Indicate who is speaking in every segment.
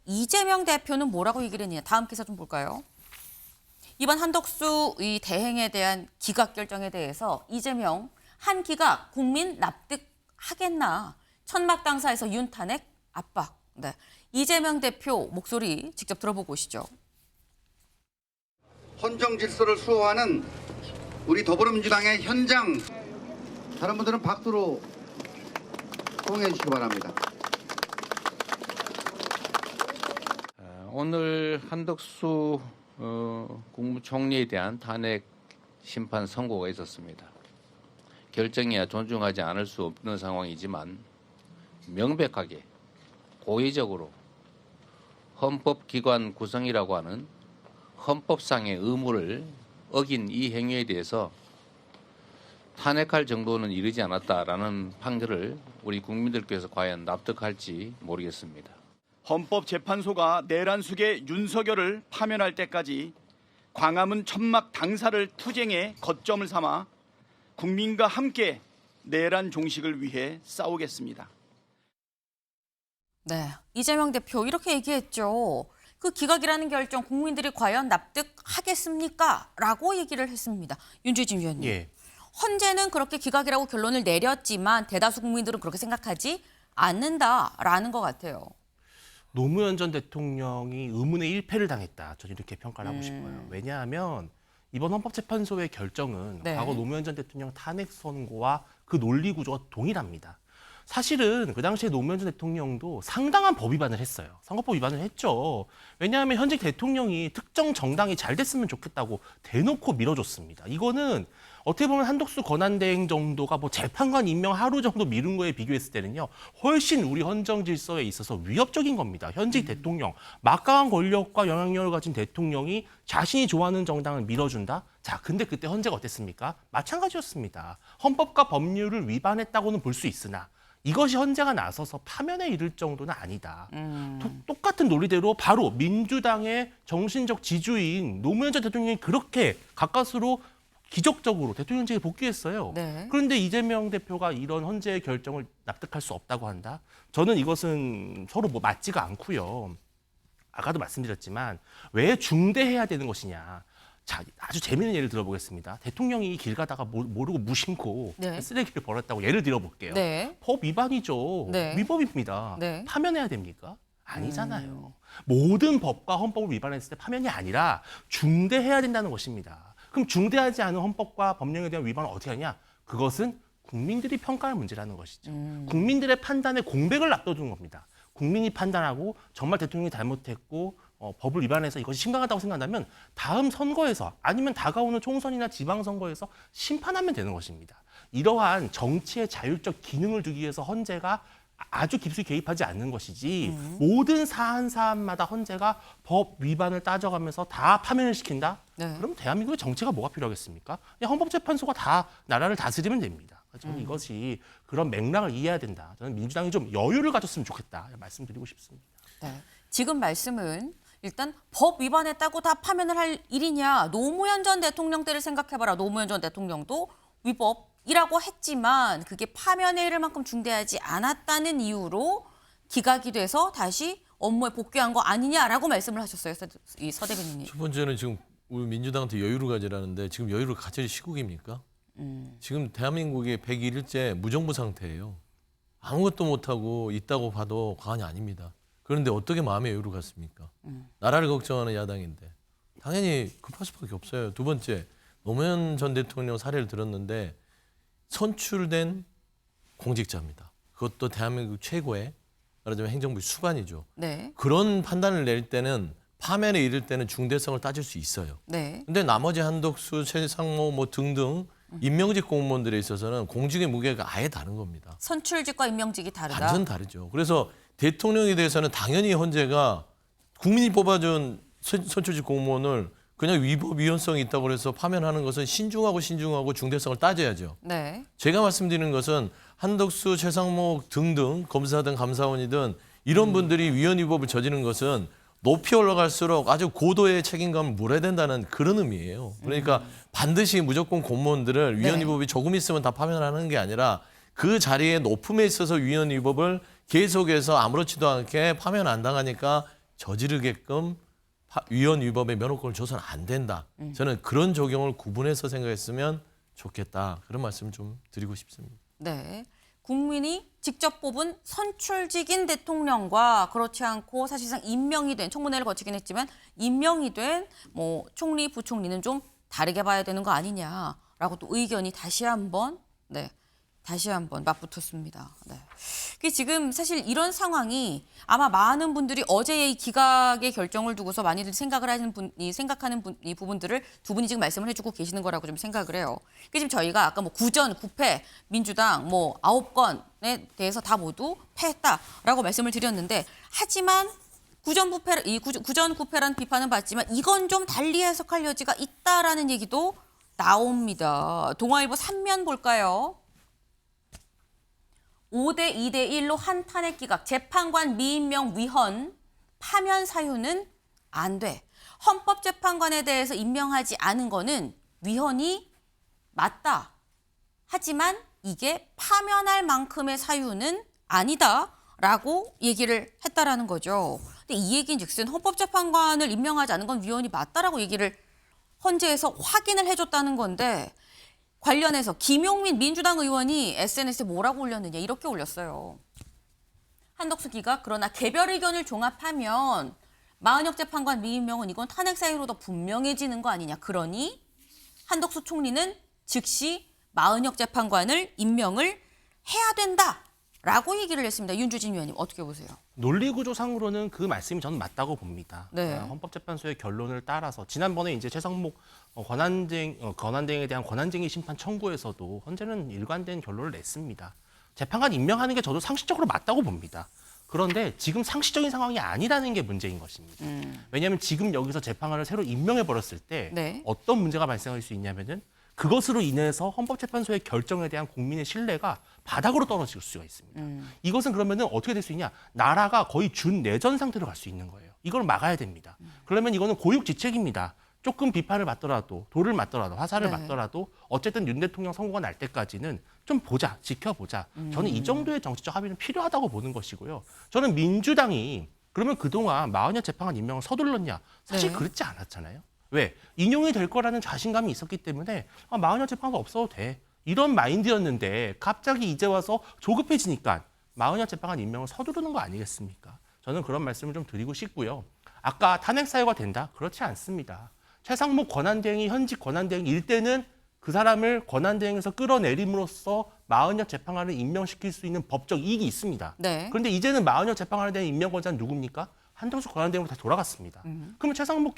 Speaker 1: 이재명 대표는 뭐라고 얘기를 했느냐. 다음 기사 좀 볼까요? 이번 한덕수 이 대행에 대한 기각 결정에 대해서 이재명 한 기각 국민 납득하겠나. 천막 당사에서 윤 탄핵 압박. 네. 이재명 대표 목소리 직접 들어보고 오시죠.
Speaker 2: 헌정 질서를 수호하는 우리 더불어민주당의 현장, 다른 분들은 박수로 호응해 주시기 바랍니다.
Speaker 3: 오늘 한덕수 국무총리에 대한 탄핵 심판 선고가 있었습니다. 결정이야 존중하지 않을 수 없는 상황이지만 명백하게 고의적으로 헌법기관 구성이라고 하는 헌법상의 의무를 어긴 이 행위에 대해서 탄핵할 정도는 이르지 않았다라는 판결을 우리 국민들께서 과연 납득할지 모르겠습니다.
Speaker 4: 헌법재판소가 내란 숙의 윤석열을 파면할 때까지 광화문 천막 당사를 투쟁의 거점을 삼아 국민과 함께 내란 종식을 위해 싸우겠습니다.
Speaker 1: 네, 이재명 대표 이렇게 얘기했죠. 그 기각이라는 결정 국민들이 과연 납득하겠습니까? 라고 얘기를 했습니다. 윤주진 위원님.
Speaker 5: 예.
Speaker 1: 헌재는 그렇게 기각이라고 결론을 내렸지만 대다수 국민들은 그렇게 생각하지 않는다라는 것 같아요.
Speaker 5: 노무현 전 대통령이 의문의 일패를 당했다. 저는 이렇게 평가를 하고 싶어요. 왜냐하면 이번 헌법재판소의 결정은
Speaker 1: 네.
Speaker 5: 과거 노무현 전 대통령 탄핵 선고와 그 논리 구조가 동일합니다. 사실은 그 당시에 노무현 전 대통령도 상당한 법 위반을 했어요. 선거법 위반을 했죠. 왜냐하면 현직 대통령이 특정 정당이 잘 됐으면 좋겠다고 대놓고 밀어줬습니다. 이거는 어떻게 보면 한덕수 권한대행 정도가 뭐 재판관 임명 하루 정도 미룬 거에 비교했을 때는요. 훨씬 우리 헌정 질서에 있어서 위협적인 겁니다. 현직 대통령, 막강한 권력과 영향력을 가진 대통령이 자신이 좋아하는 정당을 밀어준다? 자, 근데 그때 헌재가 어땠습니까? 마찬가지였습니다. 헌법과 법률을 위반했다고는 볼 수 있으나 이것이 헌재가 나서서 파면에 이를 정도는 아니다. 똑같은 논리대로 바로 민주당의 정신적 지주인 노무현 전 대통령이 그렇게 가까스로 기적적으로 대통령직에 복귀했어요.
Speaker 1: 네.
Speaker 5: 그런데 이재명 대표가 이런 헌재의 결정을 납득할 수 없다고 한다? 저는 이것은 서로 뭐 맞지가 않고요. 아까도 말씀드렸지만 왜 중대해야 되는 것이냐. 자, 아주 재미있는 예를 들어보겠습니다. 대통령이 길 가다가 모르고 무심코
Speaker 1: 네.
Speaker 5: 쓰레기를 버렸다고 예를 들어볼게요.
Speaker 1: 네.
Speaker 5: 법 위반이죠.
Speaker 1: 네.
Speaker 5: 위법입니다.
Speaker 1: 네.
Speaker 5: 파면해야 됩니까? 아니잖아요. 모든 법과 헌법을 위반했을 때 파면이 아니라 중대해야 된다는 것입니다. 그럼 중대하지 않은 헌법과 법령에 대한 위반은 어떻게 하냐? 그것은 국민들이 평가할 문제라는 것이죠. 국민들의 판단에 공백을 놔둬두는 겁니다. 국민이 판단하고 정말 대통령이 잘못했고 법을 위반해서 이것이 심각하다고 생각한다면 다음 선거에서 아니면 다가오는 총선이나 지방선거에서 심판하면 되는 것입니다. 이러한 정치의 자율적 기능을 두기 위해서 헌재가 아주 깊숙이 개입하지 않는 것이지 모든 사안 사안마다 헌재가 법 위반을 따져가면서 다 파면을 시킨다?
Speaker 1: 네.
Speaker 5: 그럼 대한민국의 정치가 뭐가 필요하겠습니까? 그냥 헌법재판소가 다 나라를 다스리면 됩니다. 저는 이것이 그런 맥락을 이해해야 된다. 저는 민주당이 좀 여유를 가졌으면 좋겠다 말씀드리고 싶습니다.
Speaker 1: 네. 지금 말씀은 일단 법 위반했다고 다 파면을 할 일이냐. 노무현 전 대통령 때를 생각해봐라. 노무현 전 대통령도 위법이라고 했지만 그게 파면에 이를 만큼 중대하지 않았다는 이유로 기각이 돼서 다시 업무에 복귀한 거 아니냐라고 말씀을 하셨어요. 이 서 대변인님.
Speaker 6: 첫 번째는 지금 우리 민주당한테 여유를 가지라는데 지금 여유를 가질 시국입니까? 지금 대한민국이 101일째 무정부 상태예요. 아무것도 못하고 있다고 봐도 과언이 아닙니다. 그런데 어떻게 마음의 여유를 갖습니까? 나라를 걱정하는 야당인데 당연히 급할 수밖에 없어요. 두 번째, 노무현 전 대통령 사례를 들었는데 선출된 공직자입니다. 그것도 대한민국 최고의 말하자면 행정부 수반이죠.
Speaker 1: 네.
Speaker 6: 그런 판단을 낼 때는 파면에 이를 때는 중대성을 따질 수 있어요.
Speaker 1: 네.
Speaker 6: 근데 나머지 한덕수, 최상모 뭐 등등 임명직 공무원들에 있어서는 공직의 무게가 아예 다른 겁니다.
Speaker 1: 선출직과 임명직이 다르다.
Speaker 6: 완전 다르죠. 그래서 대통령에 대해서는 당연히 헌재가 국민이 뽑아준 선출직 공무원을 그냥 위법 위헌성이 있다고 해서 파면하는 것은 신중하고 중대성을 따져야죠.
Speaker 1: 네.
Speaker 6: 제가 말씀드리는 것은 한덕수, 최상모 등등 검사든 감사원이든 이런 분들이 위헌 위법을 저지른 것은 높이 올라갈수록 아주 고도의 책임감을 물어야 된다는 그런 의미예요. 그러니까 반드시 무조건 공무원들을 위헌 위법이 조금 있으면 다 파면하는 게 아니라 그 자리에 높음에 있어서 위헌 위법을 계속해서 아무렇지도 않게 파면 안 당하니까 저지르게끔 위헌 위법의 면허권을 줘서는 안 된다. 저는 그런 적용을 구분해서 생각했으면 좋겠다. 그런 말씀 좀 드리고 싶습니다.
Speaker 1: 네. 국민이 직접 뽑은 선출직인 대통령과 그렇지 않고 사실상 임명이 된 청문회를 거치긴 했지만 임명이 된 뭐 총리, 부총리는 좀 다르게 봐야 되는 거 아니냐라고 또 의견이 다시 한번 맞붙었습니다. 네. 그 지금 사실 이런 상황이 아마 많은 분들이 어제의 기각의 결정을 두고서 많이들 생각하는 이 부분들을 두 분이 지금 말씀을 해주고 계시는 거라고 좀 생각을 해요. 그 지금 저희가 아까 뭐 9전 9패 민주당 뭐 9건에 대해서 다 모두 패했다라고 말씀을 드렸는데 하지만 구전 9패라는 비판은 받지만 이건 좀 달리 해석할 여지가 있다라는 얘기도 나옵니다. 동아일보 3면 볼까요? 5대 2대 1로 한 탄핵 기각, 재판관 미임명 위헌, 파면 사유는 안 돼. 헌법재판관에 대해서 임명하지 않은 거는 위헌이 맞다. 하지만 이게 파면할 만큼의 사유는 아니다라고 얘기를 했다라는 거죠. 근데 이 얘기인즉슨 헌법재판관을 임명하지 않은 건 위헌이 맞다라고 얘기를 헌재에서 확인을 해줬다는 건데 관련해서 김용민 민주당 의원이 SNS에 뭐라고 올렸느냐 이렇게 올렸어요. 한덕수 기각 그러나 개별 의견을 종합하면 마은혁 재판관 미임명은 이건 탄핵 사유로 더 분명해지는 거 아니냐. 그러니 한덕수 총리는 즉시 마은혁 재판관을 임명을 해야 된다라고 얘기를 했습니다. 윤주진 의원님 어떻게 보세요?
Speaker 5: 논리구조상으로는 그 말씀이 저는 맞다고 봅니다.
Speaker 1: 네.
Speaker 5: 헌법재판소의 결론을 따라서 지난번에 이제 최상목 권한대행에 대한 권한쟁의 심판 청구에서도 헌재는 일관된 결론을 냈습니다. 재판관 임명하는 게 저도 상식적으로 맞다고 봅니다. 그런데 지금 상식적인 상황이 아니라는 게 문제인 것입니다. 왜냐하면 지금 여기서 재판관을 새로 임명해 버렸을 때
Speaker 1: 네.
Speaker 5: 어떤 문제가 발생할 수 있냐면은 그것으로 인해서 헌법재판소의 결정에 대한 국민의 신뢰가 바닥으로 떨어질 수가 있습니다. 이것은 그러면은 어떻게 될 수 있냐? 나라가 거의 준내전 상태로 갈 수 있는 거예요. 이걸 막아야 됩니다. 그러면 이거는 고육지책입니다. 조금 비판을 받더라도, 돌을 맞더라도, 화살을
Speaker 1: 네.
Speaker 5: 맞더라도 어쨌든 윤 대통령 선거가 날 때까지는 좀 보자, 지켜보자. 저는 이 정도의 정치적 합의는 필요하다고 보는 것이고요. 저는 민주당이 그러면 그동안 마은혁 재판관 임명을 서둘렀냐? 사실
Speaker 1: 네.
Speaker 5: 그렇지 않았잖아요. 왜? 인용이 될 거라는 자신감이 있었기 때문에 마은혁 재판관 없어도 돼. 이런 마인드였는데 갑자기 이제 와서 조급해지니까 마은혁 재판관 임명을 서두르는 거 아니겠습니까? 저는 그런 말씀을 좀 드리고 싶고요. 아까 탄핵 사유가 된다? 그렇지 않습니다. 최상목 권한대행이 현직 권한대행일 때는 그 사람을 권한대행에서 끌어내림으로써 마은혁 재판관을 임명시킬 수 있는 법적 이익이 있습니다.
Speaker 1: 네.
Speaker 5: 그런데 이제는 마은혁 재판관에 대한 임명권자는 누굽니까? 한덕수 권한대행으로 다 돌아갔습니다. 그러면 최상목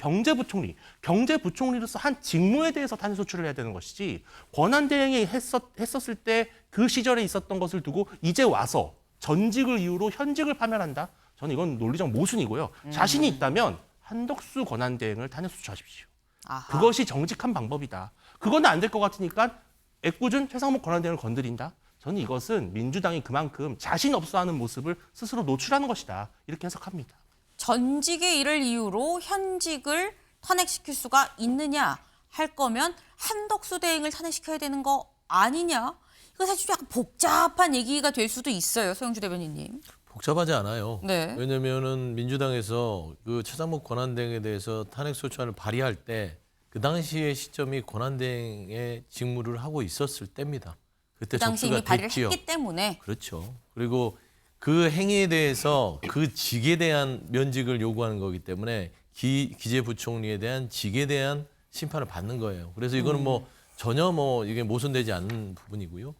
Speaker 5: 경제부총리로서 한 직무에 대해서 탄핵 소추를 해야 되는 것이지 권한대행이 했었을 때 그 시절에 있었던 것을 두고 이제 와서 전직을 이유로 현직을 파면한다? 저는 이건 논리적 모순이고요. 자신이 있다면 한덕수 권한대행을 탄핵 소추하십시오.
Speaker 1: 아하.
Speaker 5: 그것이 정직한 방법이다. 그건 안 될 것 같으니까 애꿎은 최상목 권한대행을 건드린다? 저는 이것은 민주당이 그만큼 자신 없어하는 모습을 스스로 노출하는 것이다. 이렇게 해석합니다.
Speaker 1: 전직의 일을 이유로 현직을 탄핵시킬 수가 있느냐 할 거면 한덕수 대행을 탄핵시켜야 되는 거 아니냐? 이거 사실 좀 약간 복잡한 얘기가 될 수도 있어요. 소영주 대변인님.
Speaker 6: 복잡하지 않아요.
Speaker 1: 네.
Speaker 6: 왜냐면은 민주당에서 그 최상목 권한대행에 대해서 탄핵 소추안을 발의할 때 그 당시의 시점이 권한대행의 직무를 하고 있었을 때입니다. 그때
Speaker 1: 그 당시 이미
Speaker 6: 접수가
Speaker 1: 발의를
Speaker 6: 됐지요.
Speaker 1: 했기 때문에.
Speaker 6: 그렇죠. 그리고 그 행위에 대해서 그 직에 대한 면직을 요구하는 거기 때문에 기재부총리에 대한 직에 대한 심판을 받는 거예요. 그래서 이거는 뭐 전혀 뭐 이게 모순되지 않는 부분이고요.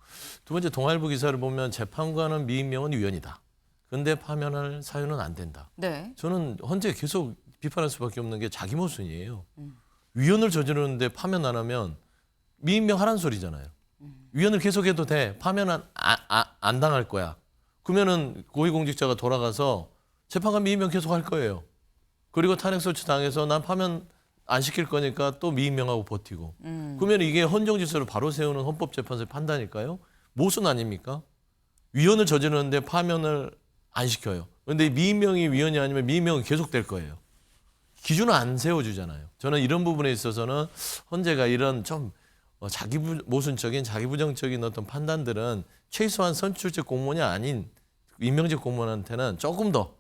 Speaker 6: 두 번째 동아일보 기사를 보면 재판관은 미임명은 위헌이다. 근데 파면할 사유는 안 된다.
Speaker 1: 네.
Speaker 6: 저는 헌재 계속 비판할 수밖에 없는 게 자기 모순이에요. 위헌을 저지르는데 파면 안 하면 미임명 하라는 소리잖아요. 위헌을 계속해도 돼. 파면 안 당할 거야. 그러면은 고위공직자가 돌아가서 재판관 미임명 계속 할 거예요. 그리고 탄핵소추 당해서 난 파면 안 시킬 거니까 또 미임명하고 버티고. 그러면 이게 헌정질서를 바로 세우는 헌법재판소의 판단일까요? 모순 아닙니까? 위헌을 저지르는데 파면을 안 시켜요. 그런데 미임명이 위헌이 아니면 미임명은 계속될 거예요. 기준을 안 세워주잖아요. 저는 이런 부분에 있어서는 헌재가 이런 좀 모순적인 자기부정적인 어떤 판단들은 최소한 선출직 공무원이 아닌 임명직 공무원한테는 조금 더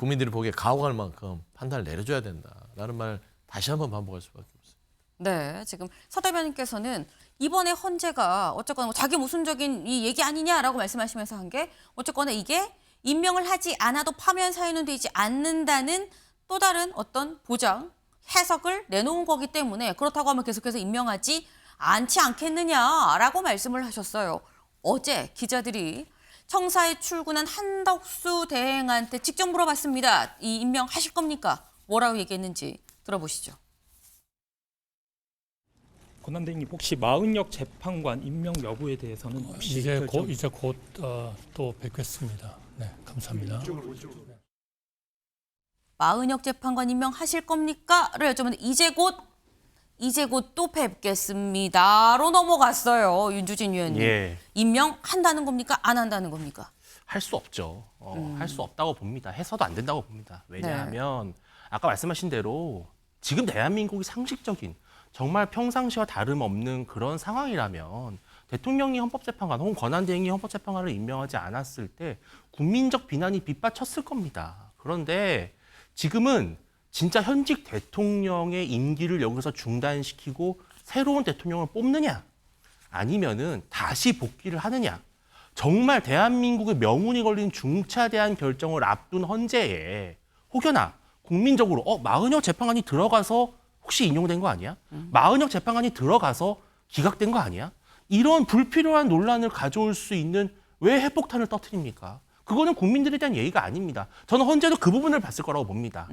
Speaker 6: 국민들이 보기에 가혹할 만큼 판단을 내려줘야 된다라는 말 다시 한번 반복할 수밖에 없습니다.
Speaker 1: 네, 지금 서 대변인께서는 이번에 헌재가 어쨌거나 뭐 자기 모순적인 이 얘기 아니냐라고 말씀하시면서 한 게 어쨌거나 이게 임명을 하지 않아도 파면 사유는 되지 않는다는 또 다른 어떤 보장, 해석을 내놓은 거기 때문에 그렇다고 하면 계속해서 임명하지 않지 않겠느냐라고 말씀을 하셨어요. 어제 기자들이 청사에 출근한 한덕수 대행한테 직접 물어봤습니다. 이 임명하실 겁니까? 뭐라고 얘기했는지 들어보시죠.
Speaker 7: 권한대행님 혹시 마은혁 재판관 임명 여부에 대해서는 혹시
Speaker 8: 이제
Speaker 7: 결정-
Speaker 8: 곧 또 뵙겠습니다. 네, 감사합니다.
Speaker 1: 마은혁 재판관 임명하실 겁니까?를 여쭤봤는데 이제 곧 또 뵙겠습니다로 넘어갔어요. 윤주진 위원님.
Speaker 5: 예.
Speaker 1: 임명한다는 겁니까? 안 한다는 겁니까?
Speaker 5: 할 수 없죠. 할 수 없다고 봅니다. 해서도 안 된다고 봅니다. 왜냐하면 아까 말씀하신 대로 지금 대한민국이 상식적인 정말 평상시와 다름없는 그런 상황이라면 대통령이 헌법재판관 혹은 권한대행이 헌법재판관을 임명하지 않았을 때 국민적 비난이 빗받쳤을 겁니다. 그런데 지금은 진짜 현직 대통령의 임기를 여기서 중단시키고 새로운 대통령을 뽑느냐 아니면은 다시 복귀를 하느냐 정말 대한민국의 명운이 걸린 중차대한 결정을 앞둔 헌재에 혹여나 국민적으로 마은혁 재판관이 들어가서 혹시 인용된 거 아니야? 마은혁 재판관이 들어가서 기각된 거 아니야? 이런 불필요한 논란을 가져올 수 있는 왜 핵폭탄을 터뜨립니까? 그거는 국민들에 대한 예의가 아닙니다. 저는 헌재도 그 부분을 봤을 거라고 봅니다.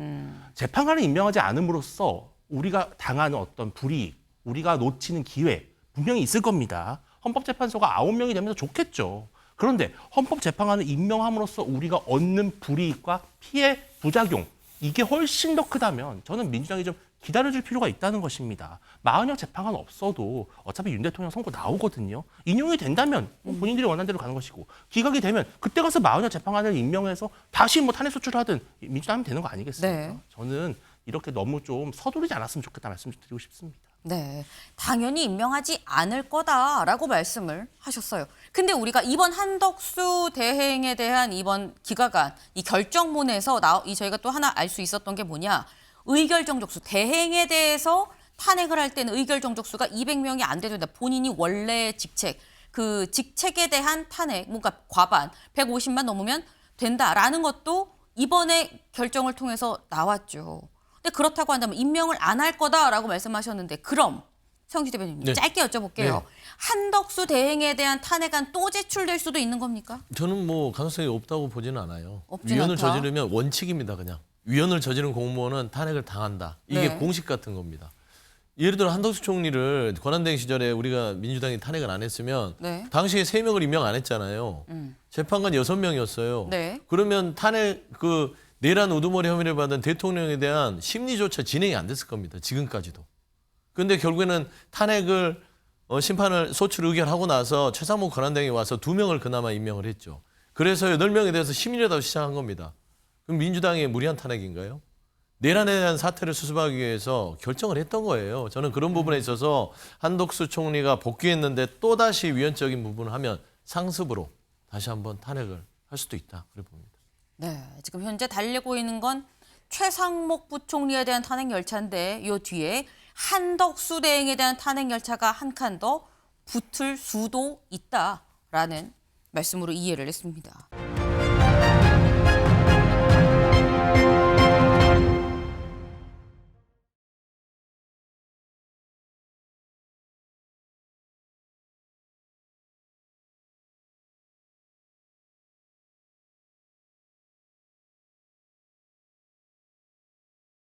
Speaker 5: 재판관을 임명하지 않음으로써 우리가 당하는 어떤 불이익, 우리가 놓치는 기회 분명히 있을 겁니다. 헌법재판소가 9명이 되면서 좋겠죠. 그런데 헌법재판관을 임명함으로써 우리가 얻는 불이익과 피해, 부작용 이게 훨씬 더 크다면 저는 민주당이 좀 기다려줄 필요가 있다는 것입니다. 마은혁 재판관 없어도 어차피 윤 대통령 선고 나오거든요. 인용이 된다면 본인들이 원하는 대로 가는 것이고 기각이 되면 그때 가서 마은혁 재판관을 임명해서 다시 뭐 탄핵 소추하든 민주당 하면 되는 거 아니겠습니까?
Speaker 1: 네.
Speaker 5: 저는 이렇게 너무 좀 서두르지 않았으면 좋겠다 말씀 드리고 싶습니다.
Speaker 1: 네, 당연히 임명하지 않을 거다라고 말씀을 하셨어요. 근데 우리가 이번 한덕수 대행에 대한 이번 기각안, 이 결정문에서 저희가 또 하나 알 수 있었던 게 뭐냐. 의결정족수, 대행에 대해서 탄핵을 할 때는 의결정족수가 200명이 안 돼도 된다. 본인이 원래 직책, 그 직책에 대한 탄핵, 뭔가 과반, 150만 넘으면 된다라는 것도 이번에 결정을 통해서 나왔죠. 근데 그렇다고 한다면 임명을 안 할 거다라고 말씀하셨는데 그럼 성시 대변인님
Speaker 6: 네.
Speaker 1: 짧게 여쭤볼게요.
Speaker 6: 네.
Speaker 1: 한덕수 대행에 대한 탄핵안 또 제출될 수도 있는 겁니까?
Speaker 6: 저는 뭐 가능성이 없다고 보지는 않아요.
Speaker 1: 없진
Speaker 6: 위헌을
Speaker 1: 않다.
Speaker 6: 저지르면 원칙입니다. 그냥 위헌을 저지른 공무원은 탄핵을 당한다. 이게
Speaker 1: 네.
Speaker 6: 공식 같은 겁니다. 예를 들어 한덕수 총리를 권한대행 시절에 우리가 민주당이 탄핵을 안 했으면
Speaker 1: 네.
Speaker 6: 당시에 3명을 임명 안 했잖아요. 재판관 6명이었어요.
Speaker 1: 네.
Speaker 6: 그러면 탄핵 내란 우두머리 혐의를 받은 대통령에 대한 심리조차 진행이 안 됐을 겁니다. 지금까지도. 그런데 결국에는 탄핵을 심판을 소추를 의결하고 나서 최상목 권한대행이 와서 2명을 그나마 임명을 했죠. 그래서 8명에 대해서 심의를 시작한 겁니다. 그럼 민주당의 무리한 탄핵인가요? 내란에 대한 사태를 수습하기 위해서 결정을 했던 거예요. 저는 그런 부분에 있어서 한덕수 총리가 복귀했는데 또다시 위헌적인 부분을 하면 상습으로 다시 한번 탄핵을 할 수도 있다. 그래 봅니다.
Speaker 1: 네, 지금 현재 달리고 있는 건 최상목 부총리에 대한 탄핵 열차인데 이 뒤에 한덕수 대행에 대한 탄핵 열차가 한 칸 더 붙을 수도 있다라는 말씀으로 이해를 했습니다.